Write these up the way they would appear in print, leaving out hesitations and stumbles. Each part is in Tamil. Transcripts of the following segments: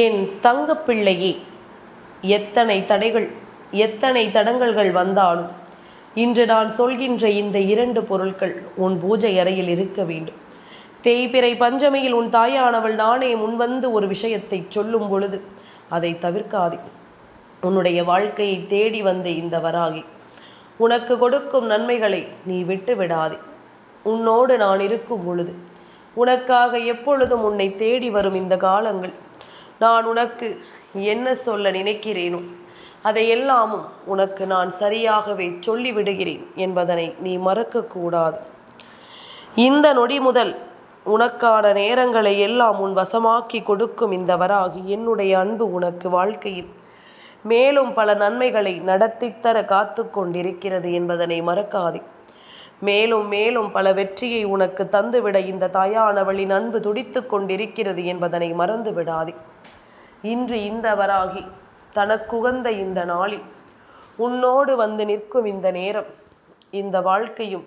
என் தங்கப்பிள்ளையே, எத்தனை தடைகள் எத்தனை தடங்கல்கள் வந்தாலும் இன்று நான் சொல்கின்ற இந்த 2 பொருட்கள் உன் பூஜை அறையில் இருக்க வேண்டும். தேய்பிறை பஞ்சமியில் உன் தாயானவள் நானே முன்வந்து ஒரு விஷயத்தை சொல்லும் பொழுது அதை தவிர்க்காதே. உன்னுடைய வாழ்க்கையை தேடி வந்த இந்த வராகி உனக்கு கொடுக்கும் நன்மைகளை நீ விட்டு விடாதே. உன்னோடு நான் இருக்கும் பொழுது உனக்காக எப்பொழுதும் உன்னை தேடி வரும் இந்த காலங்கள் நான் உனக்கு என்ன சொல்ல நினைக்கிறேனோ அதையெல்லாமும் உனக்கு நான் சரியாகவே சொல்லிவிடுகிறேன் என்பதனை நீ மறக்கக்கூடாது. இந்த நொடி முதல் உனக்கான நேரங்களை எல்லாம் உன் வசமாக்கி கொடுக்கும் இந்த வராகி என்னுடைய அன்பு உனக்கு வாழ்க்கையில் மேலும் பல நன்மைகளை நடத்தித்தர காத்து கொண்டிருக்கிறது என்பதனை மறக்காதே. மேலும் மேலும் பல வெற்றியை உனக்கு தந்துவிட இந்த தாயானவளின் அன்பு துடித்து கொண்டிருக்கிறது என்பதனை மறந்து விடாதே. இன்று இந்த வராகி தனக்குகந்த இந்த நாளில் உன்னோடு வந்து நிற்கும் இந்த நேரம், இந்த வாழ்க்கையும்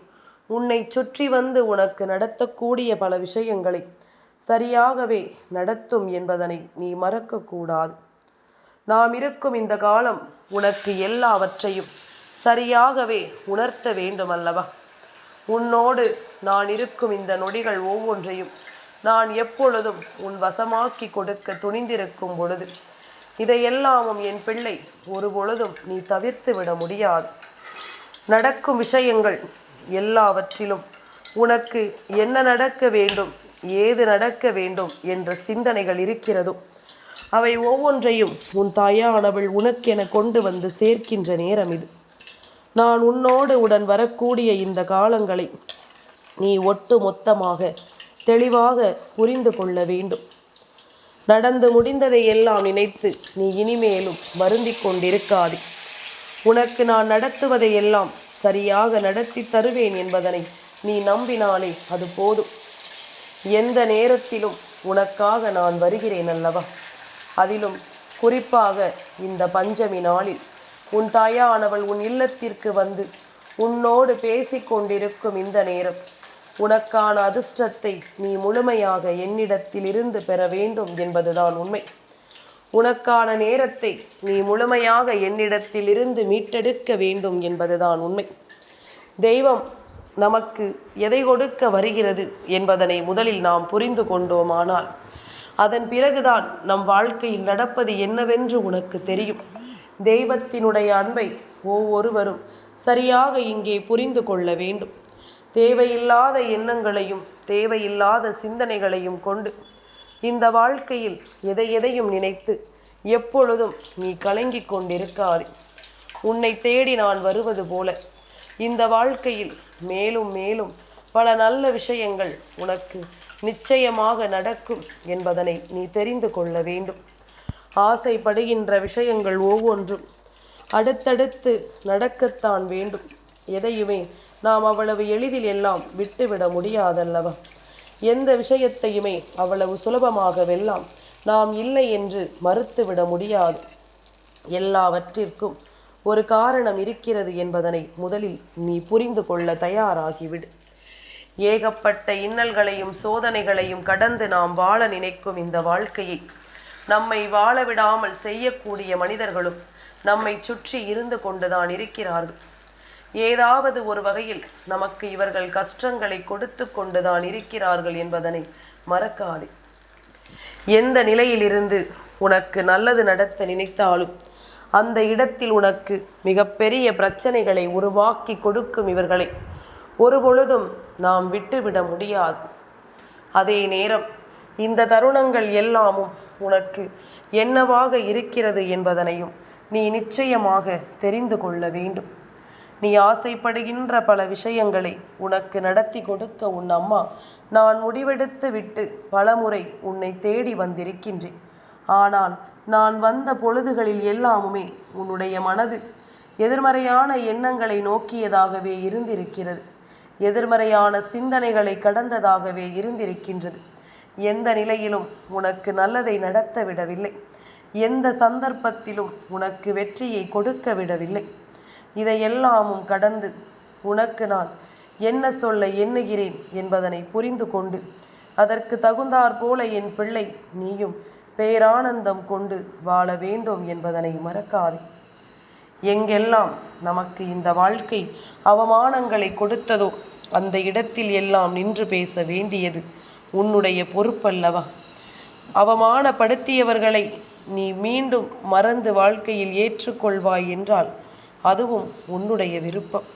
உன்னை சுற்றி வந்து உனக்கு நடத்தக்கூடிய பல விஷயங்களை சரியாகவே நடத்தும் என்பதனை நீ மறக்கக்கூடாது. நாம் இருக்கும் இந்த காலம் உனக்கு எல்லாவற்றையும் சரியாகவே உணர்த்த வேண்டும் அல்லவா? உன்னோடு நான் இருக்கும் இந்த நொடிகள் ஒவ்வொன்றையும் நான் எப்பொழுதும் உன் வசமாக்கி கொடுக்க துணிந்திருக்கும் பொழுது இதையெல்லாமும் என் பிள்ளை ஒரு பொழுதும் நீ தவிர்த்து விட முடியாது. நடக்கும் விஷயங்கள் எல்லாவற்றிலும் உனக்கு என்ன நடக்க வேண்டும், ஏது நடக்க வேண்டும் என்ற சிந்தனைகள் இருக்கிறதோ அவை ஒவ்வொன்றையும் உன் தாயானவள் உனக்கென கொண்டு வந்து சேர்க்கின்ற நேரம் இது. நான் உன்னோடு உடன் வரக்கூடிய இந்த காலங்களை நீ ஒட்டு மொத்தமாக தெளிவாக புரிந்து கொள்ள வேண்டும். நடந்து முடிந்ததை எல்லாம் நினைத்து நீ இனிமேலும் வருந்தி கொண்டிருக்காதே. உனக்கு நான் நடத்துவதை எல்லாம் சரியாக நடத்தி தருவேன் என்பதனை நீ நம்பினாலே அது போதும். எந்த நேரத்திலும் உனக்காக நான் வருகிறேன் அல்லவா? அதிலும் குறிப்பாக இந்த பஞ்சமி நாளில் உன் தாயானவள் உன் இல்லத்திற்கு வந்து உன்னோடு பேசிக்கொண்டிருக்கும் இந்த நேரம் உனக்கான அதிர்ஷ்டத்தை நீ முழுமையாக என்னிடத்திலிருந்து பெற வேண்டும் என்பதுதான் உண்மை. உனக்கான நேரத்தை நீ முழுமையாக என்னிடத்திலிருந்து மீட்டெடுக்க வேண்டும் என்பதுதான் உண்மை. தெய்வம் நமக்கு எதை கொடுக்க வருகிறது என்பதனை முதலில் நாம் புரிந்து கொண்டோமானால் அதன் பிறகுதான் நம் வாழ்க்கையில் நடப்பது என்னவென்று உனக்கு தெரியும். தெய்வத்தினுடைய அன்பை ஒவ்வொருவரும் சரியாக இங்கே புரிந்து கொள்ள வேண்டும். தேவையில்லாத எண்ணங்களையும் தேவையில்லாத சிந்தனைகளையும் கொண்டு இந்த வாழ்க்கையில் எதையும் நினைத்து எப்பொழுதும் நீ கலங்கி கொண்டிருக்காதே. உன்னை தேடி நான் வருவது போல இந்த வாழ்க்கையில் மேலும் மேலும் பல நல்ல விஷயங்கள் உனக்கு நிச்சயமாக நடக்கும் என்பதனை நீ தெரிந்து கொள்ள வேண்டும். ஆசைப்படுகின்ற விஷயங்கள் ஒவ்வொன்றும் அடுத்தடுத்து நடக்கத்தான் வேண்டும். எதையுமே நாம் அவ்வளவு எளிதில் எல்லாம் விட்டுவிட முடியாதல்லவா? எந்த விஷயத்தையுமே அவ்வளவு சுலபமாகவெல்லாம் நாம் இல்லை என்று மறுத்துவிட முடியாது. எல்லாவற்றிற்கும் ஒரு காரணம் இருக்கிறது என்பதனை முதலில் நீ புரிந்து கொள்ள தயாராகிவிடு. ஏகப்பட்ட இன்னல்களையும் சோதனைகளையும் கடந்து நாம் வாழ நினைக்கும் இந்த வாழ்க்கையை நம்மை வாழ விடாமல் செய்யக்கூடிய மனிதர்களும் நம்மை சுற்றி இருந்து கொண்டுதான் இருக்கிறார்கள். ஏதாவது ஒரு வகையில் நமக்கு இவர்கள் கஷ்டங்களை கொடுத்து கொண்டுதான் இருக்கிறார்கள் என்பதனை மறக்காதே. எந்த நிலையிலிருந்து உனக்கு நல்லது நடத்த நினைத்தாலும் அந்த இடத்தில் உனக்கு மிகப்பெரிய பிரச்சனைகளை உருவாக்கி கொடுக்கும் இவர்களை ஒருபொழுதும் நாம் விட்டுவிட முடியாது. அதே நேரம் இந்த தருணங்கள் எல்லாமும் உனக்கு என்னவாக இருக்கிறது என்பதனையும் நீ நிச்சயமாக தெரிந்து கொள்ள வேண்டும். நீ ஆசைப்படுகின்ற பல விஷயங்களை உனக்கு நடத்தி கொடுக்க உன் அம்மா நான் முடிவெடுத்து விட்டு பலமுறை உன்னை தேடி வந்திருக்கின்றேன். ஆனால் நான் வந்த பொழுதுகளில் எல்லாமுமே உன்னுடைய மனது எதிர்மறையான எண்ணங்களை நோக்கியதாகவே இருந்திருக்கிறது. எதிர்மறையான சிந்தனைகளை கடந்ததாகவே இருந்திருக்கின்றது. எந்த நிலையிலும் உனக்கு நல்லதை நடத்த விடவில்லை. எந்த சந்தர்ப்பத்திலும் உனக்கு வெற்றியை கொடுக்க விடவில்லை. இதையெல்லாமும் கடந்து உனக்கு நான் என்ன சொல்ல எண்ணுகிறேன் என்பதனை புரிந்து கொண்டு அதற்கு தகுந்தாற் போல என் பிள்ளை நீயும் பேரானந்தம் கொண்டு வாழ வேண்டும் என்பதனை மறக்காதே. எங்கெல்லாம் நமக்கு இந்த வாழ்க்கை அவமானங்களை கொடுத்ததோ அந்த இடத்தில் எல்லாம் நின்று பேச வேண்டியது உன்னுடைய பொறுப்பல்லவா? அவமானப்படுத்தியவர்களை நீ மீண்டும் மறந்து வாழ்க்கையில் ஏற்றுக்கொள்வாய் என்றால் அதுவும் உன்னுடைய விருப்பம்.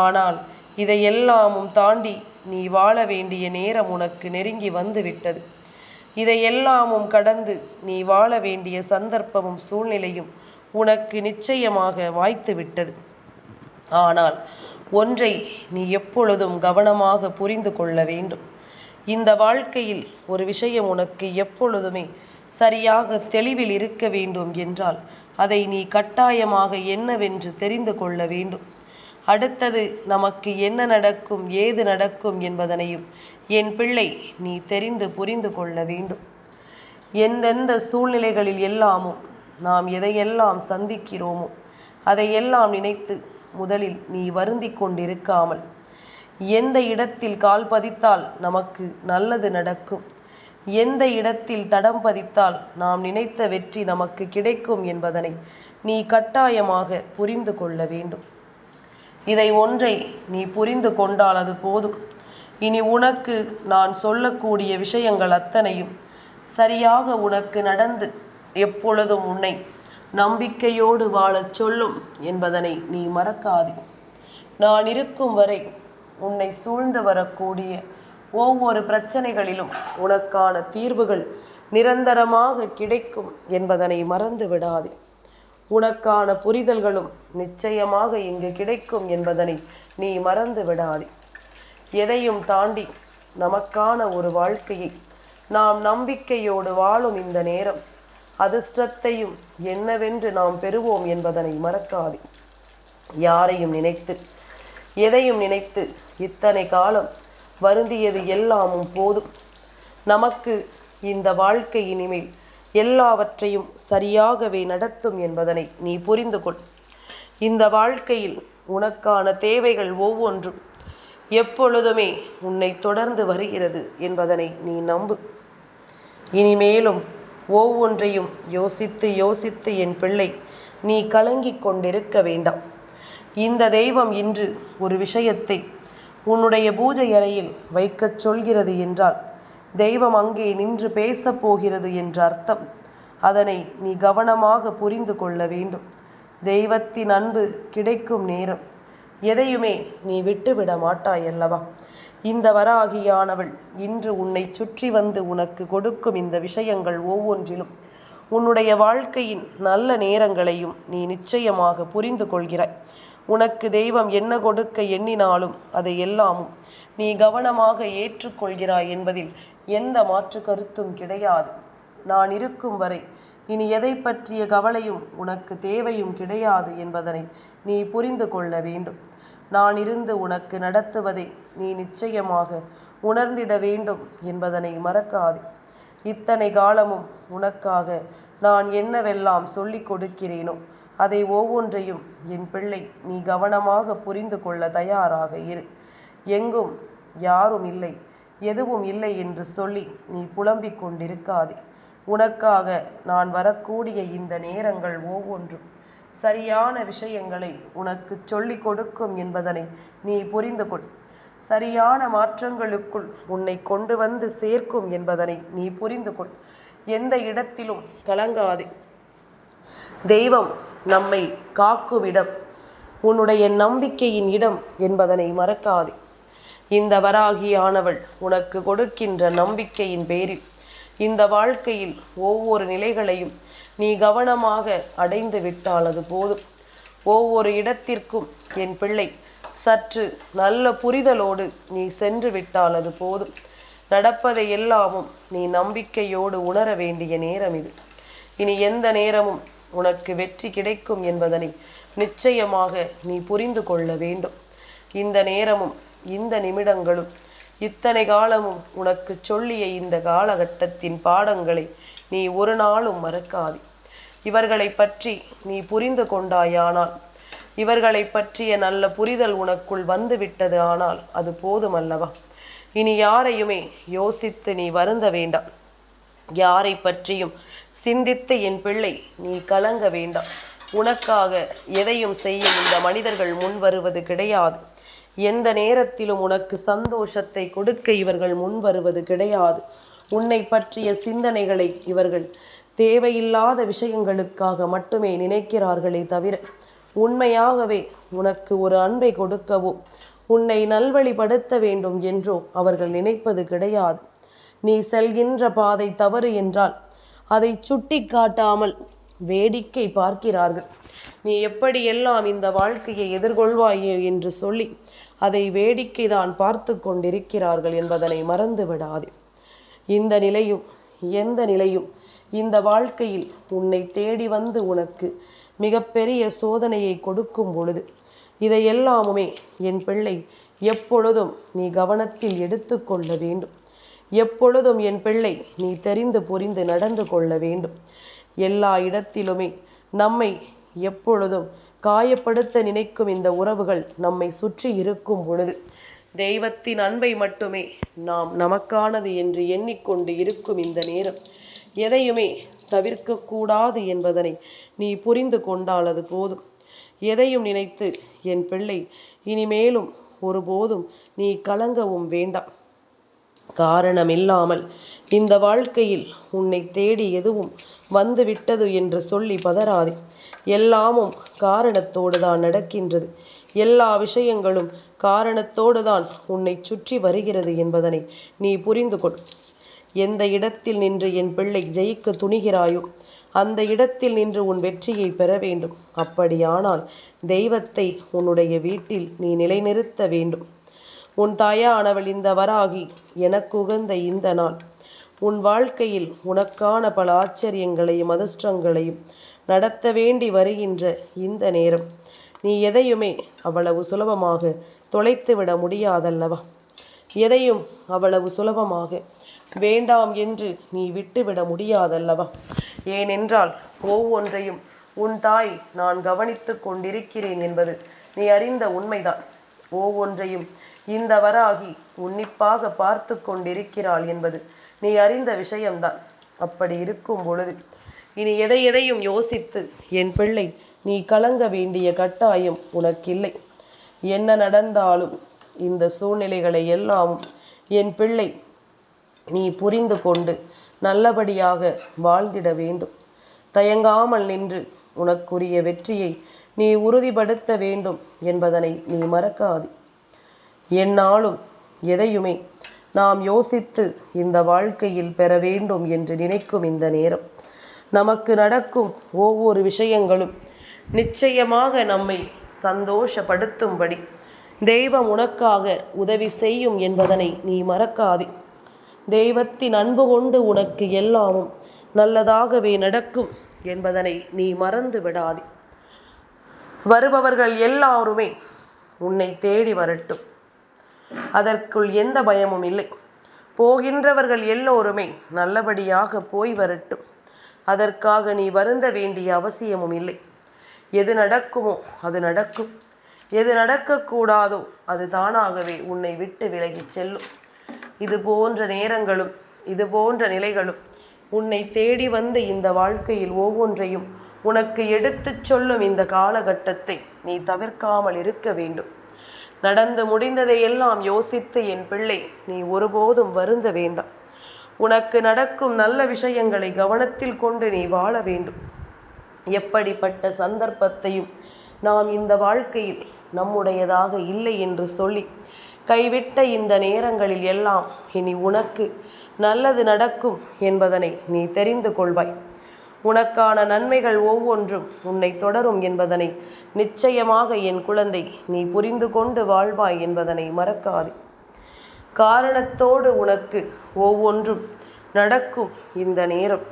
ஆனால் இதையெல்லாமும் தாண்டி நீ வாழ வேண்டிய நேரம் உனக்கு நெருங்கி வந்து விட்டது. இதையெல்லாமும் கடந்து நீ வாழ வேண்டிய சந்தர்ப்பமும் சூழ்நிலையும் உனக்கு நிச்சயமாக வாய்த்து விட்டது. ஆனால் ஒன்றை நீ எப்பொழுதும் கவனமாக புரிந்து கொள்ள வேண்டும். இந்த வாழ்க்கையில் ஒரு விஷயம் உனக்கு எப்பொழுதுமே சரியாக தெளிவில் இருக்க வேண்டும் என்றால் அதை நீ கட்டாயமாக என்னவென்று தெரிந்து கொள்ள வேண்டும். அடுத்தது நமக்கு என்ன நடக்கும், ஏது நடக்கும் என்பதனையும் என் பிள்ளை நீ தெரிந்து புரிந்து கொள்ள வேண்டும். எந்தெந்த சூழ்நிலைகளில் எல்லாமும் நாம் எதையெல்லாம் சந்திக்கிறோமோ அதையெல்லாம் நினைத்து முதலில் நீ வருந்தி கொண்டிருக்காமல், எந்த இடத்தில் கால் பதித்தால் நமக்கு நல்லது நடக்கும், எந்த இடத்தில் தடம் பதித்தால் நாம் நினைத்த வெற்றி நமக்கு கிடைக்கும் என்பதனை நீ கட்டாயமாக புரிந்து கொள்ள வேண்டும். இதை ஒன்றை நீ புரிந்து கொண்டால் அது போதும். இனி உனக்கு நான் சொல்லக்கூடிய விஷயங்கள் அத்தனையும் சரியாக உனக்கு நடந்து எப்பொழுதும் உன்னை நம்பிக்கையோடு வாழச் சொல்லும் என்பதனை நீ மறக்காதே. நான் இருக்கும் வரை உன்னை சூழ்ந்து வரக்கூடிய ஒவ்வொரு பிரச்சனைகளிலும் உனக்கான தீர்வுகள் நிரந்தரமாக கிடைக்கும் என்பதனை மறந்து விடாதே. உனக்கான புரிதல்களும் நிச்சயமாக இங்கு கிடைக்கும் என்பதனை நீ மறந்து விடாதே. எதையும் தாண்டி நமக்கான ஒரு வாழ்க்கையை நாம் நம்பிக்கையோடு வாழும் இந்த நேரம் அதிர்ஷ்டத்தையும் என்னவென்று நாம் பெறுவோம் என்பதனை மறக்காதே. யாரையும் நினைத்து எதையும் நினைத்து இத்தனை காலம் வருந்தியது எல்லாமும் போதும். நமக்கு இந்த வாழ்க்கை இனிமேல் எல்லாவற்றையும் சரியாகவே நடத்தும் என்பதனை நீ புரிந்து கொள். இந்த வாழ்க்கையில் உனக்கான தேவைகள் ஒவ்வொன்றும் எப்பொழுதுமே உன்னை தொடர்ந்து வருகிறது என்பதனை நீ நம்பு. இனிமேலும் ஒவ்வொன்றையும் யோசித்து யோசித்து என் பிள்ளை நீ கலங்கிக் கொண்டிருக்க வேண்டாம். இந்த தெய்வம் இன்று ஒரு விஷயத்தை உன்னுடைய பூஜை அறையில் வைக்கச் சொல்கிறது என்றால் தெய்வம் அங்கே நின்று பேசப் போகிறது என்ற அர்த்தம். அதனை நீ கவனமாக புரிந்து கொள்ள வேண்டும். தெய்வத்தின் அன்பு கிடைக்கும் நேரம் எதையுமே நீ விட்டுவிட மாட்டாய் அல்லவா? இந்த வராகியானவள் இன்று உன்னை சுற்றி வந்து உனக்கு கொடுக்கும் இந்த விஷயங்கள் ஒவ்வொன்றிலும் உன்னுடைய வாழ்க்கையின் நல்ல நேரங்களையும் நீ நிச்சயமாக புரிந்து கொள்கிறாய். உனக்கு தெய்வம் என்ன கொடுக்க எண்ணினாலும் அதை எல்லாமும் நீ கவனமாக ஏற்றுக்கொள்கிறாய் என்பதில் எந்த மாற்று கருத்தும் கிடையாது. நான் இருக்கும் வரை இனி எதை பற்றிய கவலையும் உனக்கு தேவையும் கிடையாது என்பதனை நீ புரிந்து கொள்ள வேண்டும். நான் இருந்து உனக்கு நடத்துவதை நீ நிச்சயமாக உணர்ந்திட வேண்டும் என்பதனை மறக்காதே. இத்தனை காலமும் உனக்காக நான் என்னவெல்லாம் சொல்லிக் கொடுக்கிறேனோ அதை ஒவ்வொன்றையும் என் பிள்ளை நீ கவனமாக புரிந்து கொள்ள தயாராக இரு. எங்கும் யாரும் இல்லை, எதுவும் இல்லை என்று சொல்லி நீ புலம்பிக் கொண்டிருக்காதே. உனக்காக நான் வரக்கூடிய இந்த நேரங்கள் ஒவ்வொன்றும் சரியான விஷயங்களை உனக்கு சொல்லிக் கொடுக்கும் என்பதனை நீ புரிந்து கொள். சரியான மாற்றங்களுக்குள் உன்னை கொண்டு வந்து சேர்க்கும் என்பதனை நீ புரிந்து கொள். எந்த இடத்திலும் கலங்காதே. தெய்வம் நம்மை காக்கும் இடம் உன்னுடைய நம்பிக்கையின் இடம் என்பதனை மறக்காதே. இந்த வராகியானவள் உனக்கு கொடுக்கின்ற நம்பிக்கையின் பேரில் இந்த வாழ்க்கையில் ஒவ்வொரு நிலைகளையும் நீ கவனமாக அடைந்து விட்டால் அது போதும். ஒவ்வொரு இடத்திற்கும் என் பிள்ளை சற்று நல்ல புரிதலோடு நீ சென்று விட்டால் அது போதும். நடப்பதை எல்லாமும் நீ நம்பிக்கையோடு உணர வேண்டிய நேரம் இது. இனி எந்த நேரமும் உனக்கு வெற்றி கிடைக்கும் என்பதனை நிச்சயமாக நீ புரிந்து கொள்ள வேண்டும். இந்த நேரமும் இந்த நிமிடங்களும் இத்தனை காலமும் உனக்கு சொல்லிய இந்த காலகட்டத்தின் பாடங்களை நீ ஒரு நாளும் மறக்காதே. இவர்களை பற்றி நீ புரிந்து கொண்டாயானால், இவர்களை பற்றிய நல்ல புரிதல் உனக்குள் வந்துவிட்டது ஆனால் அது போதுமல்லவா? இனி யாரையுமே யோசித்து நீ வருந்த வேண்டாம். யாரை பற்றியும் சிந்தித்து என் பிள்ளை நீ கலங்க வேண்டாம். உனக்காக எதையும் செய்யும் இந்த மனிதர்கள் முன் வருவது கிடையாது. எந்த நேரத்திலும் உனக்கு சந்தோஷத்தை கொடுக்க இவர்கள் முன் வருவது கிடையாது. உன்னை பற்றிய சிந்தனைகளை இவர்கள் தேவையில்லாத விஷயங்களுக்காக மட்டுமே நினைக்கிறார்களே தவிர உண்மையாகவே உனக்கு ஒரு அன்பை கொடுக்கவோ உன்னை நல்வழிப்படுத்த வேண்டும் என்றோ அவர்கள் நினைப்பது கிடையாது. நீ செல்கின்ற பாதை தவறு என்றால் அதை சுட்டி காட்டாமல் வேடிக்கை பார்க்கிறார்கள். நீ எப்படியெல்லாம் இந்த வாழ்க்கையை எதிர்கொள்வாயே என்று சொல்லி அதை வேடிக்கை தான் பார்த்து கொண்டிருக்கிறார்கள் என்பதனை மறந்து விடாதே. இந்த நிலையும் எந்த நிலையும் இந்த வாழ்க்கையில் உன்னை தேடி வந்து உனக்கு மிகப்பெரிய சோதனையை கொடுக்கும் பொழுது இதையெல்லாமுமே என் பிள்ளை எப்பொழுதும் நீ கவனத்தில் எடுத்து கொள்ள வேண்டும். எப்பொழுதும் என் பிள்ளை நீ தெரிந்து புரிந்து நடந்து கொள்ள வேண்டும். எல்லா இடத்திலுமே நம்மை எப்பொழுதும் காயப்படுத்த நினைக்கும் இந்த உறவுகள் நம்மை சுற்றி இருக்கும் பொழுது தெய்வத்தின் அன்பை மட்டுமே நாம் நமக்கானது என்று எண்ணிக்கொண்டு இருக்கும் இந்த நேரம் எதையுமே தவிர்க்கக்கூடாது என்பதனை நீ புரிந்து கொண்டால் அது போதும். எதையும் நினைத்து என் பிள்ளை இனிமேலும் ஒருபோதும் நீ கலங்கவும் வேண்டாம். காரணமில்லாமல் இந்த வாழ்க்கையில் உன்னை தேடி எதுவும் வந்துவிட்டது என்று சொல்லி பதறாதே. எல்லாமும் காரணத்தோடு தான் நடக்கின்றது. எல்லா விஷயங்களும் காரணத்தோடு தான் உன்னை சுற்றி வருகிறது என்பதனை நீ புரிந்து கொள். எந்த இடத்தில் நின்று என் பிள்ளை ஜெயிக்க துணிகிறாயோ அந்த இடத்தில் நின்று உன் வெற்றியை பெற வேண்டும். அப்படியானால் தெய்வத்தை உன்னுடைய வீட்டில் நீ நிலைநிறுத்த வேண்டும். உன் தாயானவள் இந்த வராகி எனக்கு உகந்த இந்த நாள் உன் வாழ்க்கையில் உனக்கான பல ஆச்சரியங்களையும் அதிர்ஷ்டங்களையும் நடத்த வேண்டி வருகின்ற இந்த நேரம் நீ எதையுமே அவ்வளவு சுலபமாக தொலைத்துவிட முடியாதல்லவா? எதையும் அவ்வளவு சுலபமாக வேண்டாம் என்று நீ விட்டுவிட முடியாதல்லவா? ஏனென்றால் ஒவ்வொன்றையும் உன் தாய் நான் கவனித்து கொண்டிருக்கிறேன் என்பது நீ அறிந்த உண்மைதான். ஒவ்வொன்றையும் இந்த வராகி உன்னிப்பாக பார்த்து கொண்டிருக்கிறாள் என்பது நீ அறிந்த விஷயம்தான். அப்படி இருக்கும் பொழுது இனி எதையும் யோசித்து என் பிள்ளை நீ கலங்க வேண்டிய கட்டாயம் உனக்கில்லை. என்ன நடந்தாலும் இந்த சூழ்நிலைகளை எல்லாம் என் பிள்ளை நீ புரிந்து கொண்டு நல்லபடியாக வாழ்ந்திட வேண்டும். தயங்காமல் நின்று உனக்குரிய வெற்றியை நீ உறுதிப்படுத்த வேண்டும் என்பதனை நீ மறக்காதே. என்னாலும் எதையுமே நாம் யோசித்து இந்த வாழ்க்கையில் பெற வேண்டும் என்று நினைக்கும் இந்த நேரம் நமக்கு நடக்கும் ஒவ்வொரு விஷயங்களும் நிச்சயமாக நம்மை சந்தோஷப்படுத்தும்படி தெய்வம் உனக்காக உதவி செய்யும் என்பதனை நீ மறக்காதே. தெய்வத்தின் அன்பு கொண்டு உனக்கு எல்லாமும் நல்லதாகவே நடக்கும் என்பதனை நீ மறந்து விடாதே. வருபவர்கள் எல்லாருமே உன்னை தேடி வரட்டும், அதற்குள் எந்த பயமும் இல்லை. போகின்றவர்கள் எல்லோருமே நல்லபடியாக போய் வரட்டும், அதற்காக நீ வருந்த வேண்டிய அவசியமும் இல்லை. எது நடக்குமோ அது நடக்கும், எது நடக்கக்கூடாதோ அது தானாகவே உன்னை விட்டு விலகி செல்லும். இது போன்ற நேரங்களும் இது போன்ற நிலைகளும் உன்னை தேடி வந்து இந்த வாழ்க்கையில் ஒவ்வொன்றையும் உனக்கு எடுத்துச் சொல்லும் இந்த காலகட்டத்தை நீ தவிர்க்காமல் இருக்க வேண்டும். நடந்து முடிந்ததை எல்லாம் யோசித்து என் பிள்ளை நீ ஒருபோதும் வருந்த வேண்டாம். உனக்கு நடக்கும் நல்ல விஷயங்களை கவனத்தில் கொண்டு நீ வாழ வேண்டும். எப்படிப்பட்ட சந்தர்ப்பத்தையும் நாம் இந்த வாழ்க்கையில் நம்முடையதாக இல்லை என்று சொல்லி கைவிட்ட இந்த நேரங்களில் எல்லாம் இனி உனக்கு நல்லது நடக்கும் என்பதனை நீ தெரிந்து கொள்வாய். உனக்கான நன்மைகள் ஒவ்வொன்றும் உன்னை தொடரும் என்பதனை நிச்சயமாக என் குழந்தை நீ புரிந்து கொண்டு வாழ்வாய் என்பதனை மறக்காதே. காரணத்தோடு உனக்கு ஒவ்வொன்றும் நடக்கும் இந்த நேரம்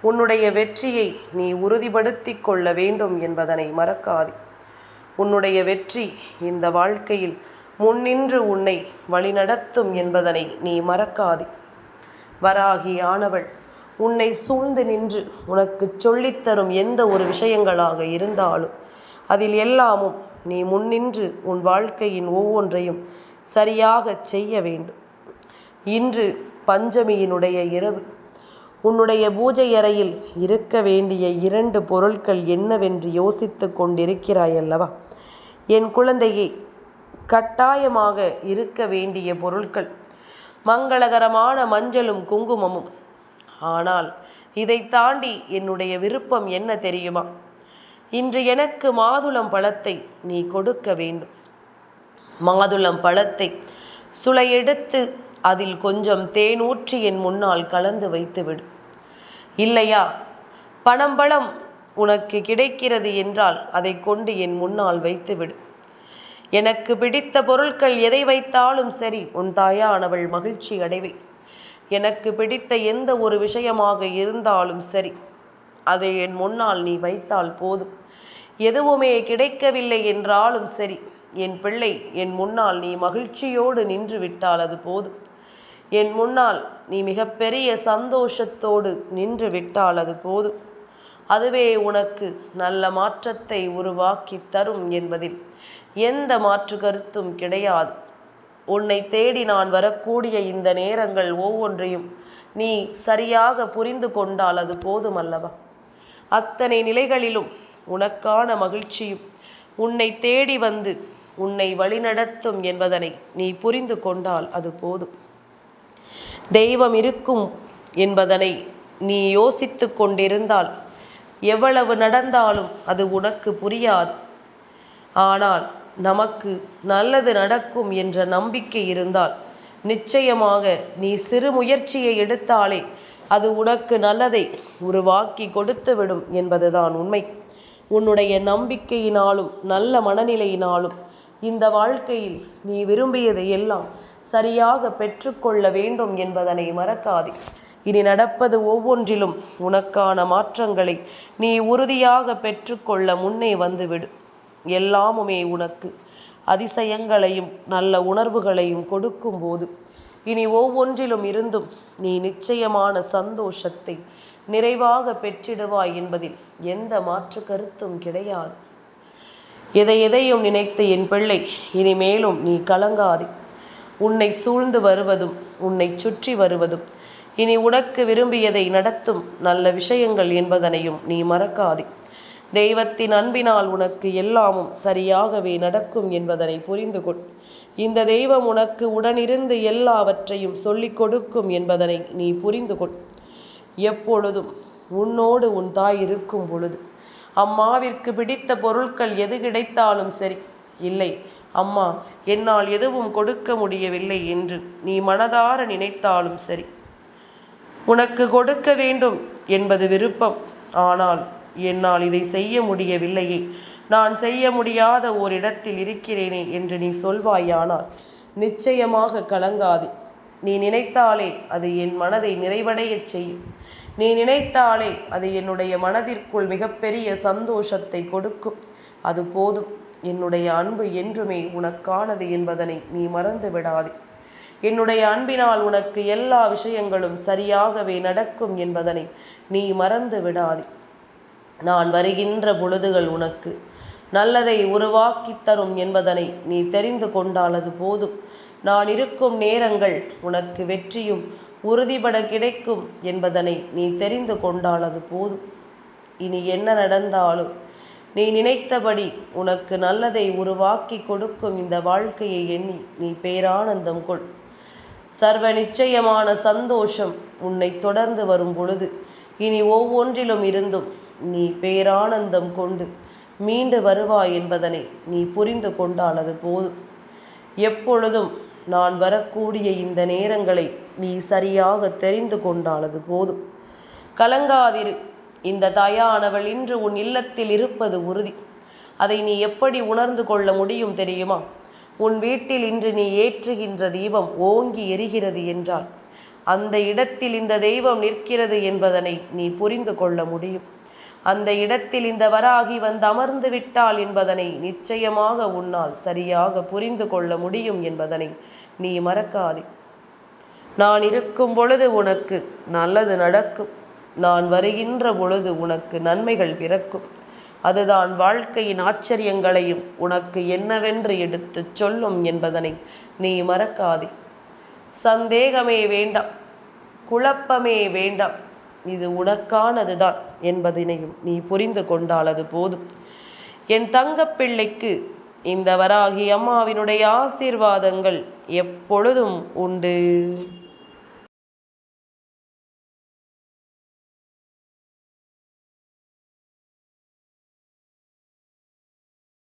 உன்னுடைய வெற்றியை நீ உறுதிப்படுத்தி கொள்ள வேண்டும் என்பதனை மறக்காதே. உன்னுடைய வெற்றி இந்த வாழ்க்கையில் முன்னின்று உன்னை வழிநடத்தும் என்பதனை நீ மறக்காதே. வராகி ஆனவள் உன்னை சூழ்ந்து நின்று உனக்கு சொல்லித்தரும் எந்த ஒரு விஷயங்களாக இருந்தாலும் அதில் எல்லாமும் நீ முன்னின்று உன் வாழ்க்கையின் ஒவ்வொன்றையும் சரியாக செய்ய வேண்டும். இன்று பஞ்சமியினுடைய இரவு உன்னுடைய பூஜை அறையில் இருக்க வேண்டிய 2 பொருட்கள் என்னவென்று யோசித்து கொண்டிருக்கிறாயல்லவா? என் குழந்தையே, கட்டாயமாக இருக்க வேண்டிய பொருட்கள் மங்களகரமான மஞ்சளும் குங்குமமும். ஆனால் இதை தாண்டி என்னுடைய விருப்பம் என்ன தெரியுமா? இன்று எனக்கு மாதுளம் பழத்தை நீ கொடுக்க வேண்டும். மாதுளம் பழத்தை சுளையெடுத்து அதில் கொஞ்சம் தேனூற்றி என் முன்னால் கலந்து வைத்துவிடு. இல்லையா, பனம்பழம் உனக்கு கிடைக்கிறது என்றால் அதை கொண்டு என் முன்னால் வைத்துவிடு. எனக்கு பிடித்த பொருட்கள் எதை வைத்தாலும் சரி, உன் தாயானவள் மகிழ்ச்சி அடைவேன். எனக்கு பிடித்த எந்த ஒரு விஷயமாக இருந்தாலும் சரி, அதை என் முன்னால் நீ வைத்தால் போதும். எதுவுமே கிடைக்கவில்லை என்றாலும் சரி, என் பிள்ளை, என் முன்னால் நீ மகிழ்ச்சியோடு நின்று விட்டால் அது போதும். என் முன்னால் நீ மிகப்பெரிய சந்தோஷத்தோடு நின்று விட்டால் அது போதும். அதுவே உனக்கு நல்ல மாற்றத்தை உருவாக்கி தரும் என்பதில் எந்த மாற்று கருத்தும் கிடையாது. உன்னை தேடி நான் வரக்கூடிய இந்த நேரங்கள் ஒவ்வொன்றையும் நீ சரியாக புரிந்து கொண்டால் அது போதுமல்லவா? அத்தனை நிலைகளிலும் உனக்கான மகிழ்ச்சியும் உன்னை தேடி வந்து உன்னை வழிநடத்தும் என்பதனை நீ புரிந்து கொண்டால் அது போதும். தெய்வம் இருக்கும் என்பதனை நீ யோசித்து கொண்டிருந்தால் எவ்வளவு நடந்தாலும் அது உனக்கு புரியாது. ஆனால் நமக்கு நல்லது நடக்கும் என்ற நம்பிக்கை இருந்தால் நிச்சயமாக நீ சிறு முயற்சியை எடுத்தாலே அது உனக்கு நல்லதை உருவாக்கி கொடுத்துவிடும் என்பதுதான் உண்மை. உன்னுடைய நம்பிக்கையினாலும் நல்ல மனநிலையினாலும் இந்த வாழ்க்கையில் நீ விரும்பியதை எல்லாம் சரியாக பெற்றுக்கொள்ள வேண்டும் என்பதனை மறக்காதே. இனி நடப்பது ஒவ்வொன்றிலும் உனக்கான மாற்றங்களை நீ உறுதியாக பெற்றுக்கொள்ள முன்னே வந்துவிடு. எல்லாமுமே உனக்கு அதிசயங்களையும் நல்ல உணர்வுகளையும் கொடுக்கும்போது இனி ஒவ்வொன்றிலும் இருந்தும் நீ நிச்சயமான சந்தோஷத்தை நிறைவாக பெற்றிடுவாய் என்பதில் எந்த மாற்று கருத்தும் கிடையாது. எதையும் நினைத்து என் பிள்ளை, இனிமேலும் நீ கலங்காதே. உன்னை சூழ்ந்து வருவதும் உன்னை சுற்றி வருவதும் இனி உனக்கு விரும்பியதை நடத்தும் நல்ல விஷயங்கள் என்பதனையும் நீ மறக்காதே. தெய்வத்தின் அன்பினால் உனக்கு எல்லாமும் சரியாகவே நடக்கும் என்பதனை புரிந்து கொள். இந்த தெய்வம் உனக்கு உடனிருந்து எல்லாவற்றையும் சொல்லிக் கொடுக்கும் என்பதனை நீ புரிந்து கொள். எப்பொழுதும் உன்னோடு உன் தாய் இருக்கும் பொழுது அம்மாவிற்கு பிடித்த பொருட்கள் எது கிடைத்தாலும் சரி, இல்லை அம்மா என்னால் எதுவும் கொடுக்க முடியவில்லை என்று நீ மனதார நினைத்தாலும் சரி, உனக்கு கொடுக்க வேண்டும் என்பது விருப்பம். ஆனால் என்னால் இதை செய்ய முடியவில்லையே, நான் செய்ய முடியாத ஓரிடத்தில் இருக்கிறேனே என்று நீ சொல்வாயானால் நிச்சயமாக கலங்காதே. நீ நினைத்தாலே அது என் மனதை நிறைவடையச் செய்யும். நீ நினைத்தாலே அது என்னுடைய மனதிற்குள் மிகப்பெரிய சந்தோஷத்தை கொடுக்கும். அது போதும். என்னுடைய அன்பு என்றுமே உனக்கானது என்பதனை நீ மறந்து விடாதே. என்னுடைய அன்பினால் உனக்கு எல்லா விஷயங்களும் சரியாகவே நடக்கும் என்பதனை நீ மறந்து விடாதே. நான் வருகின்ற பொழுதுகள் உனக்கு நல்லதை உருவாக்கி தரும் என்பதனை நீ தெரிந்து கொண்டால் அது போதும். நான் இருக்கும் நேரங்கள் உனக்கு வெற்றியும் உறுதிபட கிடைக்கும் என்பதனை நீ தெரிந்து கொண்டால் அது போதும். இனி என்ன நடந்தாலும் நீ நினைத்தபடி உனக்கு நல்லதை உருவாக்கி கொடுக்கும் இந்த வாழ்க்கையை எண்ணி நீ பேரானந்தம் கொள். சர்வ நிச்சயமான சந்தோஷம் உன்னை தொடர்ந்து வரும் பொழுது இனி ஒவ்வொன்றிலும் இருந்தும் நீ பேரானந்தம் கொண்டு மீண்டு வருவாய் என்பதனை நீ புரிந்து கொண்டால் அது போதும். எப்பொழுதும் நான் வரக்கூடிய இந்த நேரங்களை நீ சரியாக தெரிந்து கொண்டால் அது போதும். கலங்காதிரு. இந்த தாயானவள் இன்று உன் இல்லத்தில் இருப்பது உறுதி. அதை நீ எப்படி உணர்ந்து கொள்ள முடியும் தெரியுமா? உன் வீட்டில் இன்று நீ ஏற்றுகின்ற தீபம் ஓங்கி எரிகிறது என்றால் அந்த இடத்தில் இந்த தெய்வம் நிற்கிறது என்பதனை நீ புரிந்து கொள்ள முடியும். அந்த இடத்தில் இந்த வராகி வந்து அமர்ந்து விட்டாள் என்பதனை நிச்சயமாக உன்னால் சரியாக புரிந்து கொள்ள முடியும் என்பதனை நீ மறக்காதே. நான் இருக்கும் பொழுது உனக்கு நல்லது நடக்கும். நான் வருகின்ற பொழுது உனக்கு நன்மைகள் பிறக்கும். அதுதான் வாழ்க்கையின் ஆச்சரியங்களையும் உனக்கு என்னவென்று எடுத்து சொல்லும் என்பதனை நீ மறக்காதே. சந்தேகமே வேண்டாம், குழப்பமே வேண்டாம். இது உனக்கானதுதான் என்பதனையும் நீ புரிந்து கொண்டால் அது போதும். என் தங்கப்பிள்ளைக்கு இந்த வராகி அம்மாவினுடைய ஆசீர்வாதங்கள் எப்பொழுதும் உண்டு.